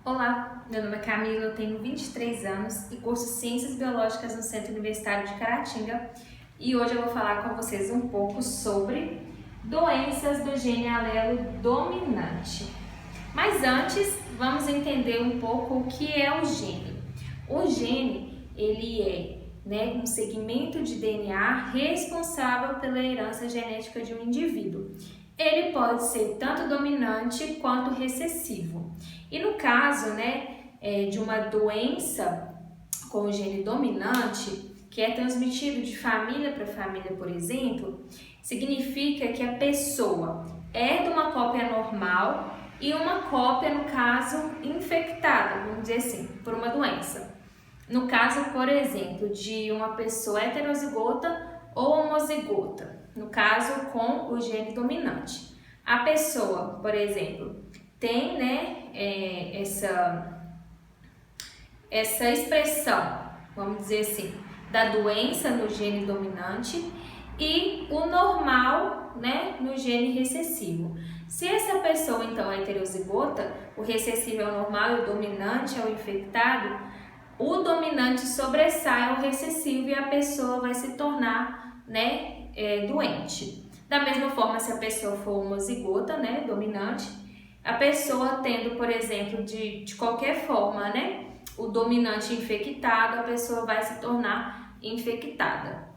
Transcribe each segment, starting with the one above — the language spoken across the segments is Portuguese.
Olá, meu nome é Camila, eu tenho 23 anos e curso Ciências Biológicas no Centro Universitário de Caratinga e hoje eu vou falar com vocês um pouco sobre doenças do gene alelo dominante. Mas antes, vamos entender um pouco o que é o gene. O gene, ele é um segmento de DNA responsável pela herança genética de um indivíduo. Ele pode ser tanto dominante quanto recessivo. E no caso de uma doença com o gene dominante, que é transmitido de família para família, por exemplo, significa que a pessoa herda uma cópia normal e uma cópia, no caso, infectada, vamos dizer assim, por uma doença. No caso, por exemplo, de uma pessoa heterozigota ou homozigota, no caso com o gene dominante. A pessoa, por exemplo, tem essa expressão, vamos dizer assim, da doença no gene dominante e o normal no gene recessivo. Se essa pessoa então é heterozigota, o recessivo é o normal e o dominante é o infectado, o dominante sobressai ao recessivo e a pessoa vai se tornar doente. Da mesma forma, se a pessoa for homozigota, dominante, a pessoa tendo, por exemplo, de qualquer forma, o dominante infectado, a pessoa vai se tornar infectada.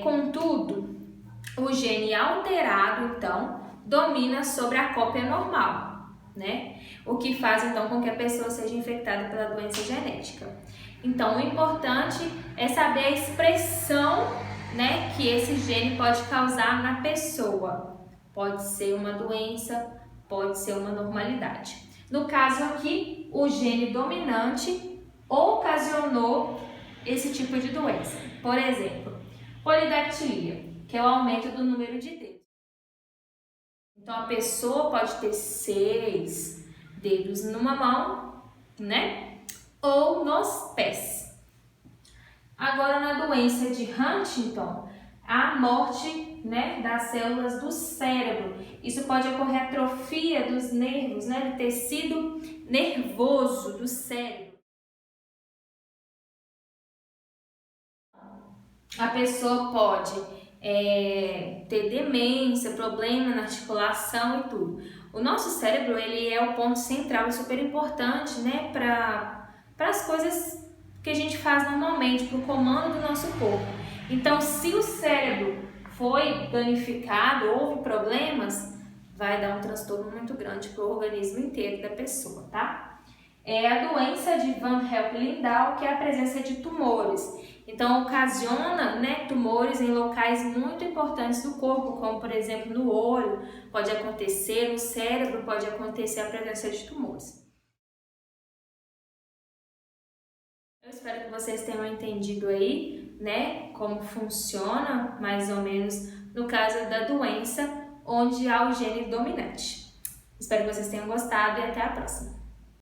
Contudo, o gene alterado, então, domina sobre a cópia normal, o que faz, então, com que a pessoa seja infectada pela doença genética. Então, o importante é saber a expressão, que esse gene pode causar na pessoa. Pode ser uma doença, pode ser uma normalidade. No caso aqui, o gene dominante ocasionou esse tipo de doença. Por exemplo, polidactilia, que é o aumento do número de dedos. Então, a pessoa pode ter 6 dedos numa mão, ou nos pés. Agora, na doença de Huntington, a morte das células do cérebro. Isso pode ocorrer atrofia dos nervos, do tecido nervoso do cérebro. A pessoa pode ter demência, problema na articulação e tudo. O nosso cérebro, ele é o ponto central e super importante, para as coisas que a gente faz normalmente, para o comando do nosso corpo. Então, se o cérebro foi danificado, houve problemas, vai dar um transtorno muito grande para o organismo inteiro da pessoa, tá? É a doença de Van Help-Lindau, que é a presença de tumores. Então, ocasiona tumores em locais muito importantes do corpo, como, por exemplo, no olho, pode acontecer, no cérebro pode acontecer a presença de tumores. Eu espero que vocês tenham entendido aí, como funciona, mais ou menos, no caso da doença onde há o gene dominante. Espero que vocês tenham gostado e até a próxima.